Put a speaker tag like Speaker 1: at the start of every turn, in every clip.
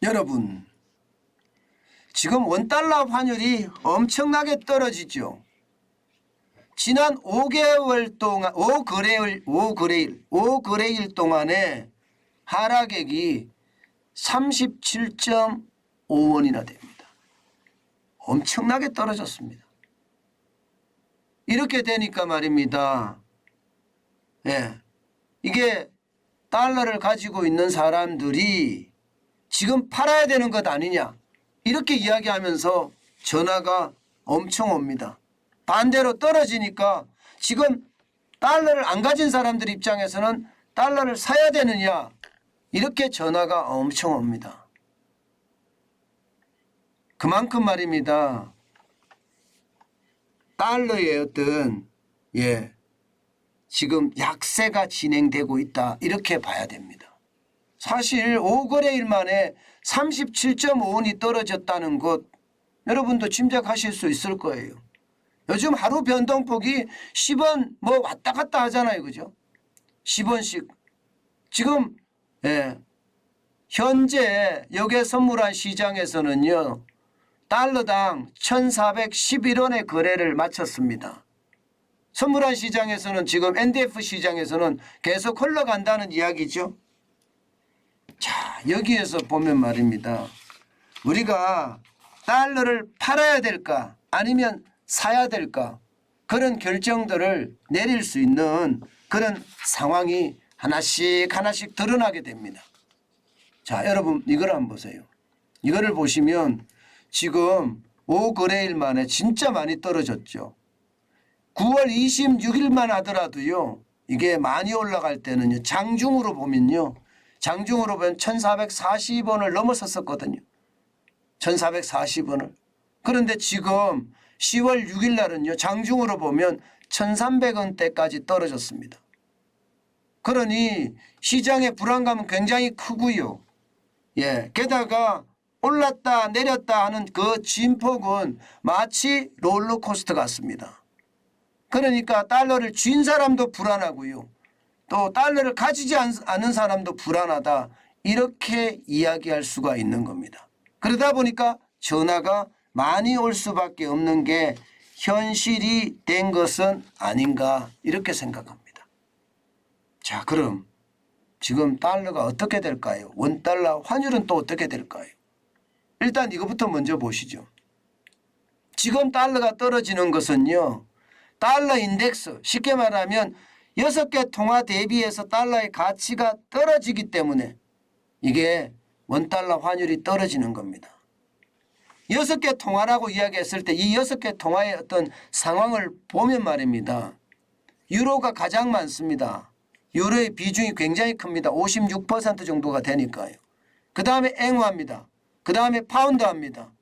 Speaker 1: 여러분, 지금 원달러 환율이 엄청나게 떨어지죠. 지난 5개월 동안 5거래일 동안에 하락액이 37.5원이나 됩니다. 엄청나게 떨어졌습니다. 이렇게 되니까 말입니다. 예, 이게 달러를 가지고 있는 사람들이 지금 팔아야 되는 것 아니냐 이렇게 이야기하면서 전화가 엄청 옵니다. 반대로 떨어지니까 지금 달러를 안 가진 사람들 입장에서는 달러를 사야 되느냐 이렇게 전화가 엄청 옵니다. 그만큼 말입니다. 달러의 어떤 지금 약세가 진행되고 있다 이렇게 봐야 됩니다. 사실 5거래일 만에 37.5원이 떨어졌다는 것 여러분도 짐작하실 수 있을 거예요. 요즘 하루 변동폭이 10원 뭐 왔다 갔다 하잖아요. 그죠? 10원씩. 지금 현재 역외 선물한 시장에서는요. 달러당 1,411원의 거래를 마쳤습니다. 선물한 시장에서는 지금 NDF 시장에서는 계속 흘러간다는 이야기죠. 자, 여기에서 보면 말입니다. 우리가 달러를 팔아야 될까 아니면 사야 될까 그런 결정들을 내릴 수 있는 그런 상황이 하나씩 드러나게 됩니다. 자, 여러분 이걸 한번 보세요. 이거를 보시면 지금 5거래일 만에 진짜 많이 떨어졌죠. 9월 26일만 하더라도요. 이게 많이 올라갈 때는요. 장중으로 보면요. 장중으로 보면 1,440원을 넘어섰었거든요. 1,440원을. 그런데 지금 10월 6일 날은요. 장중으로 보면 1,300원대까지 떨어졌습니다. 그러니 시장의 불안감은 굉장히 크고요. 게다가 올랐다 내렸다 하는 그 진폭은 마치 롤러코스터 같습니다. 그러니까 달러를 쥔 사람도 불안하고요. 또 달러를 가지지 않은 사람도 불안하다 이렇게 이야기할 수가 있는 겁니다. 그러다 보니까 전화가 많이 올 수밖에 없는 게 현실이 된 것은 아닌가 이렇게 생각합니다. 자, 그럼 지금 달러가 어떻게 될까요? 원달러 환율은 또 어떻게 될까요? 일단 이것부터 먼저 보시죠. 지금 달러가 떨어지는 것은요. 달러 인덱스 쉽게 말하면 6개 통화 대비해서 달러의 가치가 떨어지기 때문에 이게 원달러 환율이 떨어지는 겁니다. 6개 통화라고 이야기했을 때 이 6개 통화의 어떤 상황을 보면 말입니다. 유로가 가장 많습니다. 유로의 비중이 굉장히 큽니다. 56% 정도가 되니까요. 그 다음에 앵화입니다. 그 다음에 파운드합니다.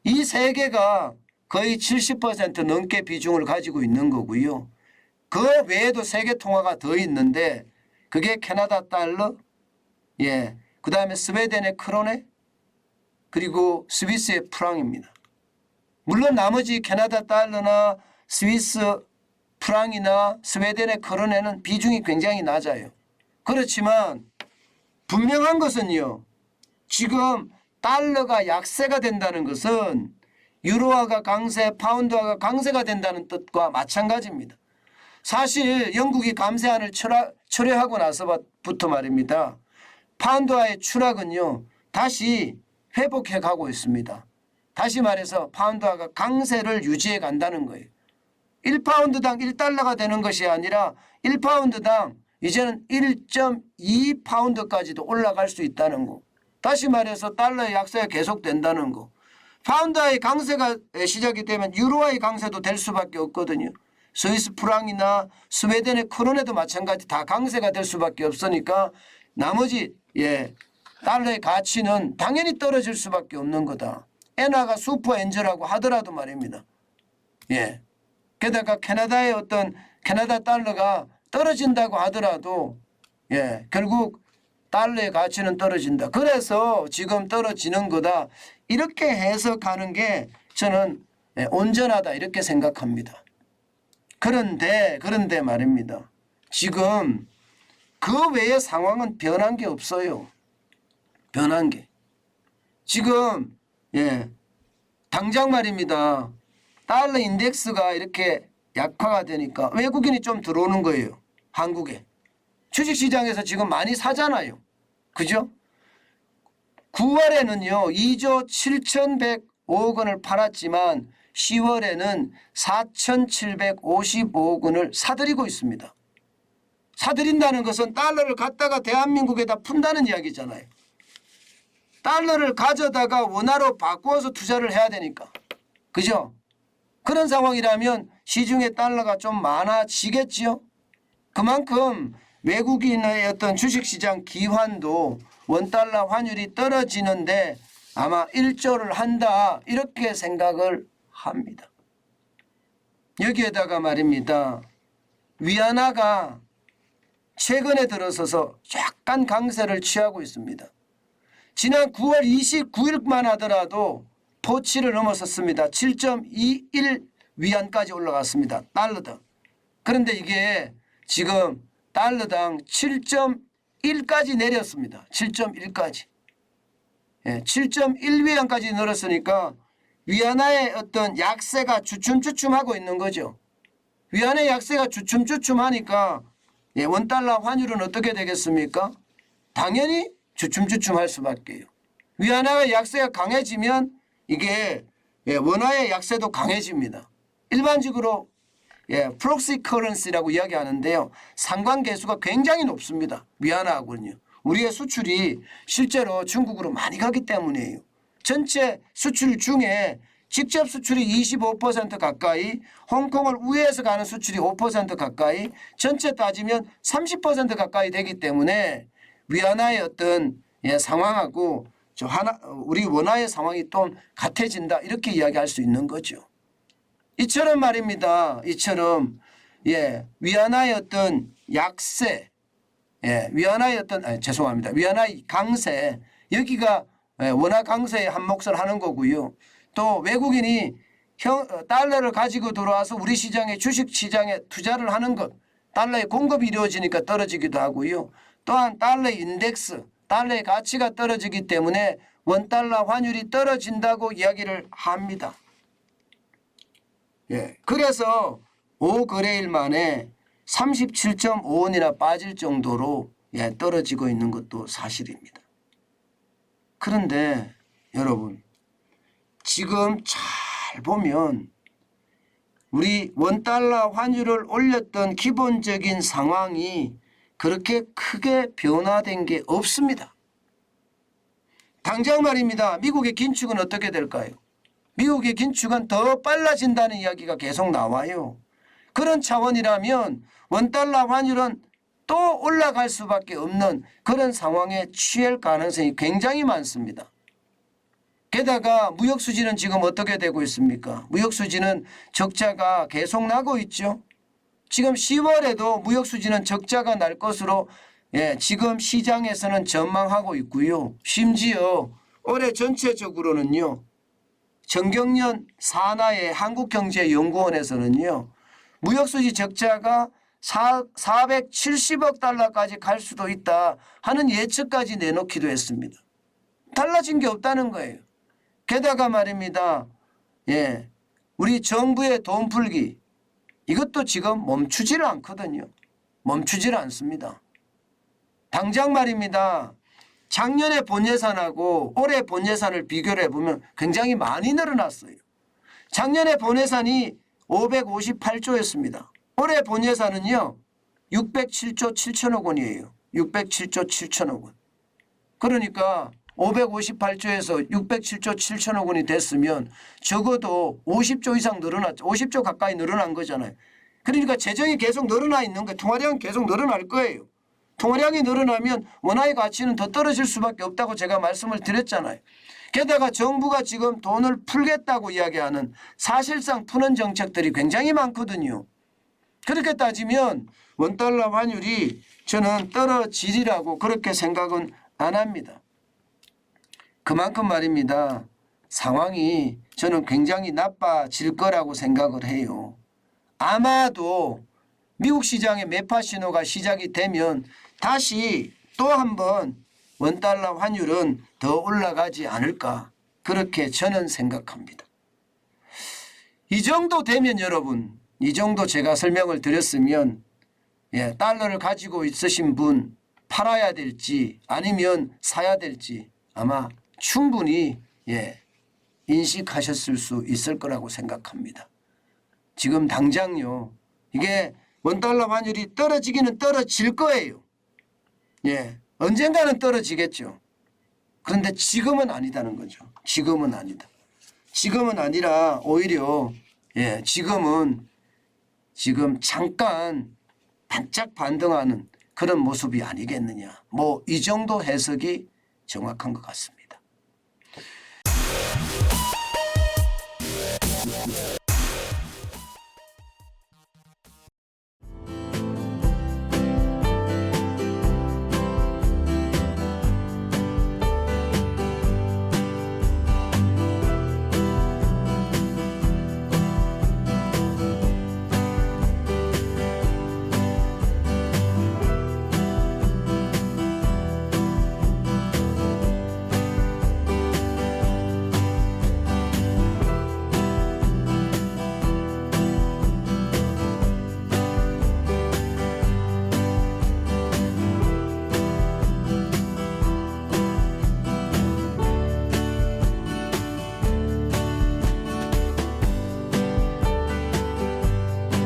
Speaker 1: 이 세 개가 거의 70% 넘게 비중을 가지고 있는 거고요. 그 외에도 세계 통화가 더 있는데 그게 캐나다 달러, 그 다음에 스웨덴의 크로네, 그리고 스위스의 프랑입니다. 물론 나머지 캐나다 달러나 스위스 프랑이나 스웨덴의 크로네는 비중이 굉장히 낮아요. 그렇지만 분명한 것은요. 지금 달러가 약세가 된다는 것은 유로화가 강세, 파운드화가 강세가 된다는 뜻과 마찬가지입니다. 사실 영국이 감세안을 철회하고 나서부터 말입니다. 파운드화의 추락은요. 다시 회복해 가고 있습니다. 다시 말해서 파운드화가 강세를 유지해 간다는 거예요. 1파운드당 1달러가 되는 것이 아니라 1파운드당 이제는 1.2파운드까지도 올라갈 수 있다는 거. 다시 말해서 달러의 약세가 계속된다는 거. 파운드화의 강세가 시작이 되면 유로화의 강세도 될 수밖에 없거든요. 스위스 프랑이나 스웨덴의 크로네도 마찬가지 다 강세가 될 수밖에 없으니까 나머지 달러의 가치는 당연히 떨어질 수밖에 없는 거다. 엔화가 슈퍼 엔저라고 하더라도 말입니다. 게다가 캐나다의 어떤 캐나다 달러가 떨어진다고 하더라도 결국 달러의 가치는 떨어진다. 그래서 지금 떨어지는 거다. 이렇게 해석하는 게 저는 온전하다 이렇게 생각합니다. 그런데 말입니다. 지금 그 외의 상황은 변한 게 없어요. 변한 게. 지금 당장 말입니다. 달러 인덱스가 이렇게 약화가 되니까 외국인이 좀 들어오는 거예요. 한국에. 주식시장에서 지금 많이 사잖아요. 그죠? 9월에는요. 2조 7,105억 원을 팔았지만 10월에는 4,755억 원을 사들이고 있습니다. 사들인다는 것은 달러를 갖다가 대한민국에다 푼다는 이야기잖아요. 달러를 가져다가 원화로 바꾸어서 투자를 해야 되니까. 그죠? 그런 상황이라면 시중에 달러가 좀 많아지겠지요. 그만큼 외국인의 어떤 주식시장 기환도 원달러 환율이 떨어지는데 아마 일조를 한다 이렇게 생각을 합니다. 여기에다가 말입니다. 위안화가 최근에 들어서서 약간 강세를 취하고 있습니다. 지난 9월 29일만 하더라도 포치를 넘어섰습니다. 7.21 위안까지 올라갔습니다. 달러당. 그런데 이게 지금 달러당 7.1까지 내렸습니다. 7.1까지. 7.1위안까지 늘었으니까 위안화의 어떤 약세가 주춤주춤하고 있는 거죠. 위안화의 약세가 주춤주춤하니까 원달러 환율은 어떻게 되겠습니까? 당연히 주춤주춤할 수밖에요. 위안화의 약세가 강해지면 이게 원화의 약세도 강해집니다. 일반적으로 프록시 커런시라고 이야기하는데요. 상관계수가 굉장히 높습니다. 위안화하고는요. 우리의 수출이 실제로 중국으로 많이 가기 때문이에요. 전체 수출 중에 직접 수출이 25% 가까이, 홍콩을 우회해서 가는 수출이 5% 가까이, 전체 따지면 30% 가까이 되기 때문에 위안화의 어떤 상황하고 우리 원화의 상황이 좀 같아진다 이렇게 이야기할 수 있는 거죠. 이처럼 말입니다. 이처럼 위안화의 어떤 약세, 위안화의 어떤 죄송합니다. 위안화의 강세 여기가 원화 강세에 한 몫을 하는 거고요. 또 외국인이 달러를 가지고 들어와서 우리 시장에 주식시장에 투자를 하는 것 달러의 공급이 이루어지니까 떨어지기도 하고요. 또한 달러의 인덱스 달러의 가치가 떨어지기 때문에 원달러 환율이 떨어진다고 이야기를 합니다. 그래서 5거래일 만에 37.5원이나 빠질 정도로 떨어지고 있는 것도 사실입니다. 그런데 여러분 지금 잘 보면 우리 원달러 환율을 올렸던 기본적인 상황이 그렇게 크게 변화된 게 없습니다. 당장 말입니다. 미국의 긴축은 어떻게 될까요? 미국의 긴축은 더 빨라진다는 이야기가 계속 나와요. 그런 차원이라면 원달러 환율은 또 올라갈 수밖에 없는 그런 상황에 취할 가능성이 굉장히 많습니다. 게다가 무역수지는 지금 어떻게 되고 있습니까? 무역수지는 적자가 계속 나고 있죠. 지금 10월에도 무역수지는 적자가 날 것으로 지금 시장에서는 전망하고 있고요. 심지어 올해 전체적으로는요. 정경련 산하의 한국경제연구원에서는요. 무역수지 적자가 470억 달러까지 갈 수도 있다 하는 예측까지 내놓기도 했습니다. 달라진 게 없다는 거예요. 게다가 말입니다. 우리 정부의 돈 풀기 이것도 지금 멈추지를 않거든요. 멈추지를 않습니다. 당장 말입니다. 작년에 본예산하고 올해 본예산을 비교를 해보면 굉장히 많이 늘어났어요. 작년에 본예산이 558조였습니다. 올해 본예산은요. 607조 7천억 원이에요. 607조 7천억 원. 그러니까 558조에서 607조 7천억 원이 됐으면 적어도 50조 이상 늘어났죠. 50조 가까이 늘어난 거잖아요. 그러니까 재정이 계속 늘어나 있는 거예요. 통화량은 계속 늘어날 거예요. 통화량이 늘어나면 원화의 가치는 더 떨어질 수밖에 없다고 제가 말씀을 드렸잖아요. 게다가 정부가 지금 돈을 풀겠다고 이야기하는 사실상 푸는 정책들이 굉장히 많거든요. 그렇게 따지면 원달러 환율이 저는 떨어지리라고 그렇게 생각은 안 합니다. 그만큼 말입니다. 상황이 저는 굉장히 나빠질 거라고 생각을 해요. 아마도 미국 시장의 매파 신호가 시작이 되면 다시 또 한번 원달러 환율은 더 올라가지 않을까 그렇게 저는 생각합니다. 이 정도 되면 여러분, 이 정도 제가 설명을 드렸으면 달러를 가지고 있으신 분 팔아야 될지 아니면 사야 될지 아마 충분히 인식하셨을 수 있을 거라고 생각합니다. 지금 당장요. 이게 원달러 환율이 떨어지기는 떨어질 거예요. 언젠가는 떨어지겠죠. 그런데 지금은 아니다는 거죠. 지금은 아니다. 지금은 아니라 오히려 지금은 잠깐 반짝 반등하는 그런 모습이 아니겠느냐. 뭐 이 정도 해석이 정확한 것 같습니다.